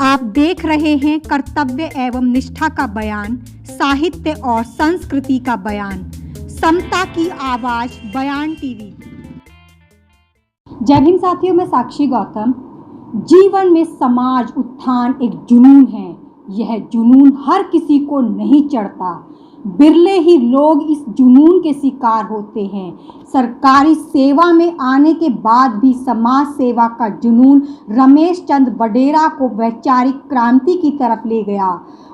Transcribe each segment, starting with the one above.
आप देख रहे हैं कर्तव्य एवं निष्ठा का बयान, साहित्य और संस्कृति का बयान, समता की आवाज बयान टीवी। जय हिंद साथियों, मैं साक्षी गौतम। जीवन में समाज उत्थान एक जुनून है। यह जुनून हर किसी को नहीं चढ़ता। बिरले ही लोग इस जुनून के शिकार होते हैं। सरकारी सेवा में आने के बाद भी समाज सेवा का जुनून रमेश चंद बडेरा को वैचारिक क्रांति की तरफ ले गया।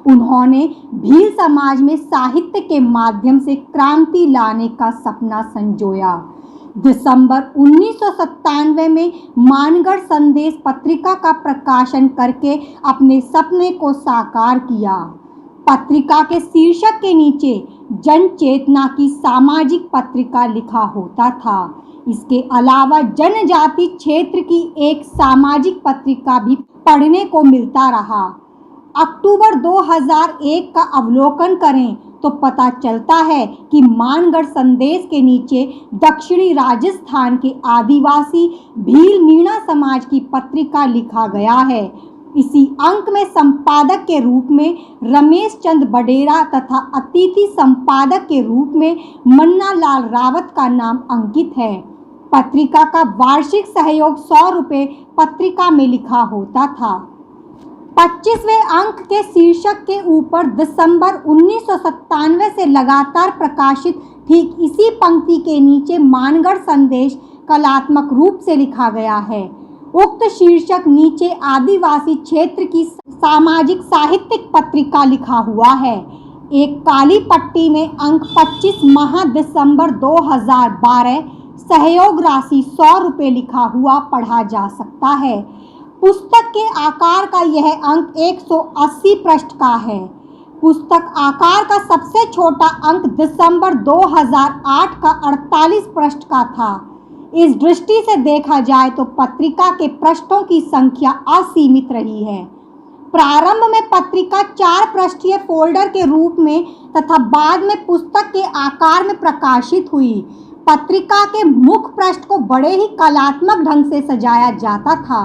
उन्होंने भील समाज में साहित्य के माध्यम से क्रांति लाने का सपना संजोया। दिसंबर 1997 में मानगढ़ संदेश पत्रिका का प्रकाशन करके अपने सपने को साकार किया। पत्रिका के शीर्षक के नीचे जन चेतना की सामाजिक पत्रिका लिखा होता था। इसके अलावा जनजाति क्षेत्र की एक सामाजिक पत्रिका भी पढ़ने को मिलता रहा। अक्टूबर 2001 का अवलोकन करें तो पता चलता है कि मानगढ़ संदेश के नीचे दक्षिणी राजस्थान के आदिवासी भील मीणा समाज की पत्रिका लिखा गया है। इसी अंक में संपादक के रूप में रमेश चंद बडेरा तथा अतिथि संपादक के रूप में मन्ना लाल रावत का नाम अंकित है। पत्रिका का वार्षिक सहयोग 100 रुपये पत्रिका में लिखा होता था। 25वें अंक के शीर्षक के ऊपर दिसंबर 1997 से लगातार प्रकाशित ठीक इसी पंक्ति के नीचे मानगढ़ संदेश कलात्मक रूप से लिखा गया है। उक्त शीर्षक नीचे आदिवासी क्षेत्र की सामाजिक साहित्यिक पत्रिका लिखा हुआ है। एक काली पट्टी में अंक 25 माह दिसंबर 2012 सहयोग राशि 100 रुपये लिखा हुआ पढ़ा जा सकता है। पुस्तक के आकार का यह अंक 180 पृष्ठ का है। पुस्तक आकार का सबसे छोटा अंक दिसंबर 2008 का 48 पृष्ठ का था। इस दृष्टि से देखा जाए तो पत्रिका के पृष्ठों की संख्या असीमित रही है। प्रारंभ में पत्रिका 4 पृष्ठीय फोल्डर के रूप में तथा बाद में पुस्तक के आकार में प्रकाशित हुई। पत्रिका के मुख्य पृष्ठ को बड़े ही कलात्मक ढंग से सजाया जाता था।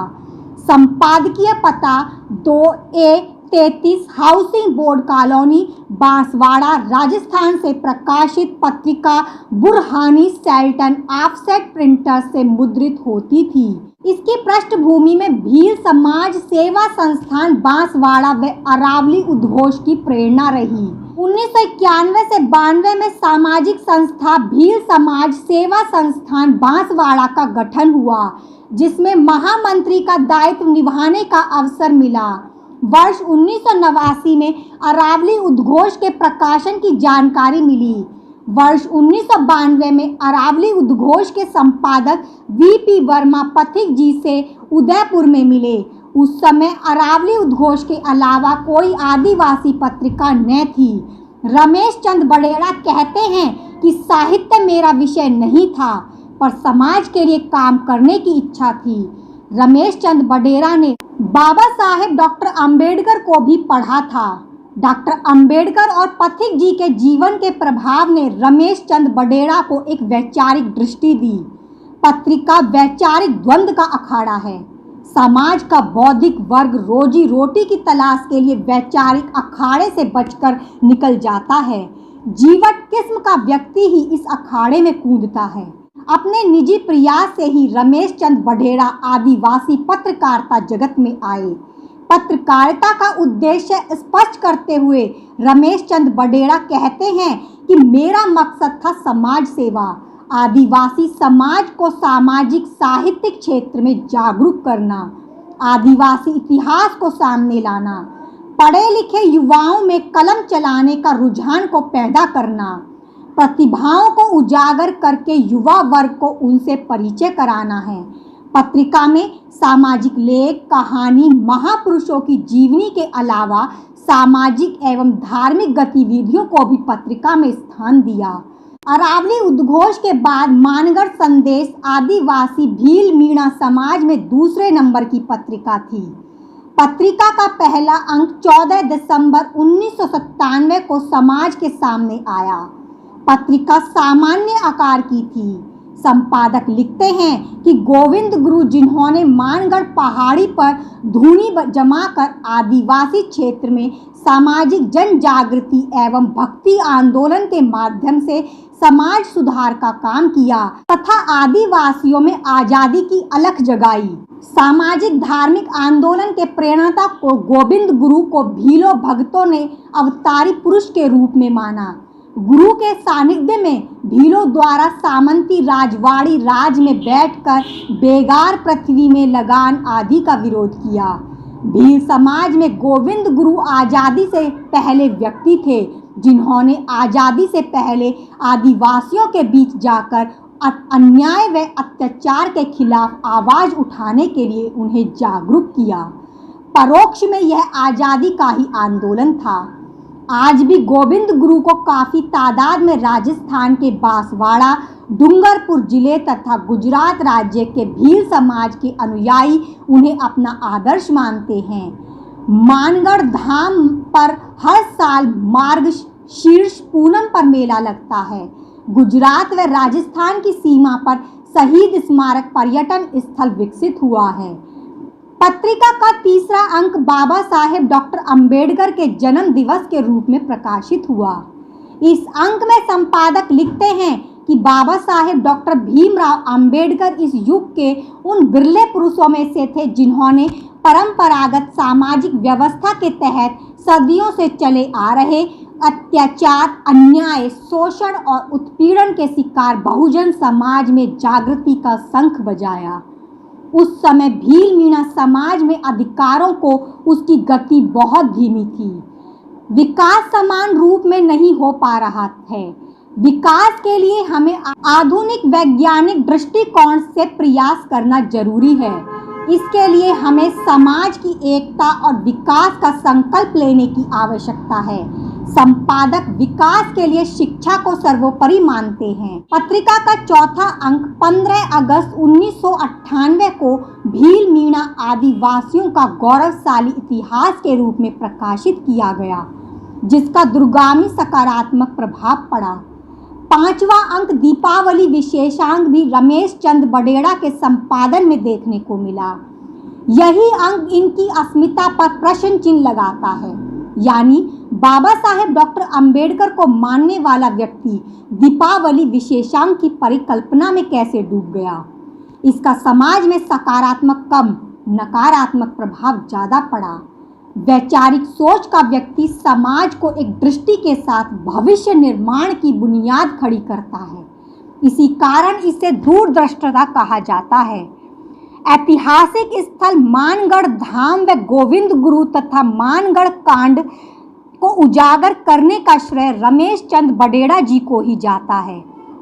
संपादकीय पता 2A33 housing board colony Banswara Rajasthan से प्रकाशित पत्रिका बुरहानी सेल्टन ऑफसेट प्रिंटर से मुद्रित होती थी। इसकी पृष्ठभूमि में भील समाज सेवा संस्थान बांसवाड़ा व अरावली उद्घोष की प्रेरणा रही। 1991 से 92 में सामाजिक संस्था भील समाज सेवा संस्थान बांसवाड़ा का गठन हुआ, जिसमें महामंत्री का दायित्व निभाने का अवसर मिला। वर्ष 1989 में अरावली उद्घोष के प्रकाशन की जानकारी मिली। वर्ष 1992 में अरावली उद्घोष के संपादक वीपी वर्मा पथिक जी से उदयपुर में मिले। उस समय अरावली उद्घोष के अलावा कोई आदिवासी पत्रिका न थी। रमेश चंद बडेरा कहते हैं कि साहित्य मेरा विषय नहीं था, पर समाज के लिए काम करने की इच्छा थी। रमेश चंद बडेरा ने बाबा साहेब डॉक्टर अंबेडकर को भी पढ़ा था। डॉक्टर अंबेडकर और पथिक जी के जीवन के प्रभाव ने रमेश चंद बडेरा को एक वैचारिक दृष्टि दी। पत्रिका वैचारिक द्वंद्व का अखाड़ा है। समाज का बौद्धिक वर्ग रोजी रोटी की तलाश के लिए वैचारिक अखाड़े से बचकर निकल जाता है। जीवट किस्म का व्यक्ति ही इस अखाड़े में कूदता है। अपने निजी प्रयास से ही रमेश चंद बडेरा आदिवासी पत्रकारिता जगत में आए। पत्रकारिता का उद्देश्य स्पष्ट करते हुए रमेश चंद बडेरा कहते हैं कि मेरा मकसद था समाज सेवा, आदिवासी समाज को सामाजिक साहित्यिक क्षेत्र में जागरूक करना, आदिवासी इतिहास को सामने लाना, पढ़े लिखे युवाओं में कलम चलाने का रुझान को पैदा करना, प्रतिभाओं को उजागर करके युवा वर्ग को उनसे परिचय कराना है। पत्रिका में सामाजिक लेख, कहानी, महापुरुषों की जीवनी के अलावा सामाजिक एवं धार्मिक गतिविधियों को भी पत्रिका में स्थान दिया। अरावली उद्घोष के बाद मानगढ़ संदेश आदिवासी भील मीणा समाज में दूसरे नंबर की पत्रिका थी। पत्रिका का पहला अंक 14 दिसंबर 1997 को समाज के सामने आया। पत्रिका सामान्य आकार की थी। संपादक लिखते हैं कि गोविंद गुरु, जिन्होंने मानगढ़ पहाड़ी पर धूनी जमाकर आदिवासी क्षेत्र में सामाजिक जन जागृति एवं भक्ति आंदोलन के माध्यम से समाज सुधार का काम किया तथा आदिवासियों में आजादी की अलख जगाई। सामाजिक धार्मिक आंदोलन के प्रेरणा को गोविंद गुरु को भीलों भक्तों ने अवतारी पुरुष के रूप में माना। गुरु के सानिध्य में भीलों द्वारा सामंती राजवाड़ी राज में बैठकर बेगार पृथ्वी में लगान आदि का विरोध किया। भील समाज में गोविंद गुरु आज़ादी से पहले व्यक्ति थे, जिन्होंने आज़ादी से पहले आदिवासियों के बीच जाकर अन्याय व अत्याचार के खिलाफ आवाज़ उठाने के लिए उन्हें जागरूक किया। परोक्ष में यह आज़ादी का ही आंदोलन था। आज भी गोविंद गुरु को काफ़ी तादाद में राजस्थान के बांसवाड़ा, डूंगरपुर जिले तथा गुजरात राज्य के भील समाज के अनुयायी उन्हें अपना आदर्श मानते हैं। मानगढ़ धाम पर हर साल मार्गशीर्ष पूनम पर मेला लगता है। गुजरात व राजस्थान की सीमा पर शहीद स्मारक पर्यटन स्थल विकसित हुआ है। पत्रिका का तीसरा अंक बाबा साहेब डॉक्टर अंबेडकर के जन्म दिवस के रूप में प्रकाशित हुआ। इस अंक में संपादक लिखते हैं कि बाबा साहेब डॉक्टर भीमराव अंबेडकर इस युग के उन बिरले पुरुषों में से थे, जिन्होंने परंपरागत सामाजिक व्यवस्था के तहत सदियों से चले आ रहे अत्याचार, अन्याय, शोषण और उत्पीड़न के शिकार बहुजन समाज में जागृति का शंख बजाया। उस समय भील मीणा समाज में अधिकारों को उसकी गति बहुत धीमी थी। विकास समान रूप में नहीं हो पा रहा है। विकास के लिए हमें आधुनिक वैज्ञानिक दृष्टिकोण से प्रयास करना जरूरी है। इसके लिए हमें समाज की एकता और विकास का संकल्प लेने की आवश्यकता है। संपादक विकास के लिए शिक्षा को सर्वोपरि मानते हैं। पत्रिका का चौथा अंक 15 अगस्त 1998 को भील मीणा आदिवासियों का गौरवशाली इतिहास के रूप में प्रकाशित किया गया, जिसका दूरगामी सकारात्मक प्रभाव पड़ा। पांचवा अंक दीपावली विशेषांक भी रमेश चंद बडेड़ा के संपादन में देखने को मिला। यही अंक इनकी अस्मिता पर प्रश्न चिन्ह लगाता है, यानी बाबा साहेब डॉक्टर अंबेडकर को मानने वाला व्यक्ति दीपावली विशेषांक की परिकल्पना में कैसे डूब गया। इसका समाज में सकारात्मक कम, नकारात्मक प्रभाव ज़्यादा पड़ा। वैचारिक सोच का व्यक्ति समाज को एक दृष्टि के साथ भविष्य निर्माण की बुनियाद खड़ी करता है। इसी कारण इसे दूरदृष्टता कहा जाता है। ऐतिहासिक स्थल मानगढ़ धाम व गोविंद गुरु तथा मानगढ़ कांड को उजागर करने का श्रेय रमेश चंद बडेड़ा जी को ही जाता है।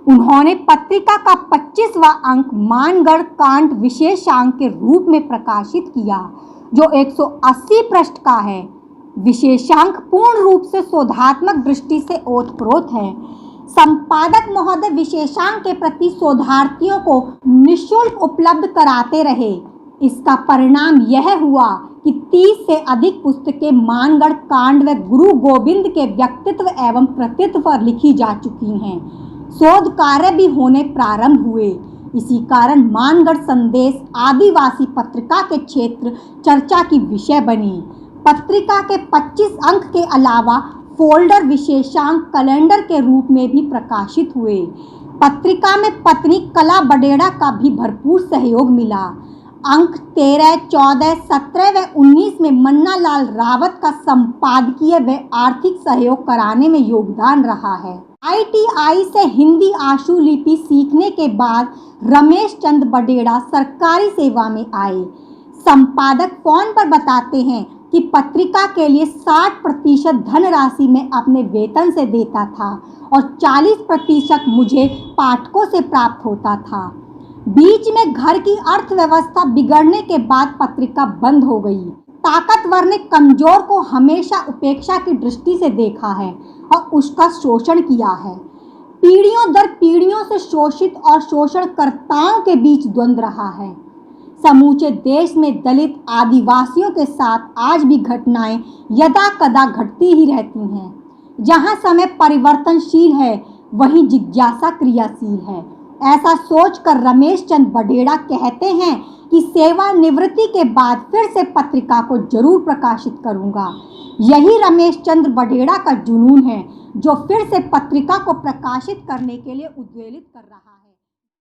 उन्होंने पत्रिका का 25वां अंक मानगढ़ कांड विशेषांक के रूप में प्रकाशित किया, जो 180 पृष्ठ का है। विशेषांक पूर्ण रूप से शोधात्मक दृष्टि से ओतप्रोत है। संपादक महोदय विशेषांक के प्रति शोधार्थियों को निःशुल्क उपलब्ध कराते रहे। इसका परिणाम यह हुआ कि 30 से अधिक पुस्तकें मानगढ़ कांड व गुरु गोविंद के व्यक्तित्व एवं कृतित्व पर लिखी जा चुकी हैं। शोध कार्य भी होने प्रारंभ हुए। इसी कारण मानगढ़ संदेश आदिवासी पत्रिका के क्षेत्र चर्चा की विषय बनी। पत्रिका के 25 अंक के अलावा फोल्डर विशेषांक कैलेंडर के रूप में भी प्रकाशित हुए। पत्रिका में पत्नी कला बडेड़ा का भी भरपूर सहयोग मिला। अंक 13, 14, 17 व 19 में मन्ना लाल रावत का संपादकीय व आर्थिक सहयोग कराने में योगदान रहा है। ITI से हिंदी आशुलिपि सीखने के बाद रमेश चंद बडेड़ा सरकारी सेवा में आए। संपादक फोन पर बताते हैं कि पत्रिका के लिए 60% धनराशि मैं अपने वेतन से देता था और 40% मुझे पाठकों से प्राप्त होता था। बीच में घर की अर्थव्यवस्था बिगड़ने के बाद पत्रिका बंद हो गई। ताकतवर ने कमजोर को हमेशा उपेक्षा की दृष्टि से देखा है और उसका शोषण किया है। पीढ़ियों दर पीढ़ियों से शोषित और शोषणकर्ताओं के बीच द्वंद्व रहा है। समूचे देश में दलित आदिवासियों के साथ आज भी घटनाएं यदा कदा घटती ही रहती हैं। जहां समय परिवर्तनशील है, वहीं जिज्ञासा क्रियाशील है। ऐसा सोचकर रमेश चंद बडेड़ा कहते हैं कि सेवानिवृत्ति के बाद फिर से पत्रिका को जरूर प्रकाशित करूंगा। यही रमेश चंद्र बडेड़ा का जुनून है जो फिर से पत्रिका को प्रकाशित करने के लिए उद्वेलित कर रहा है।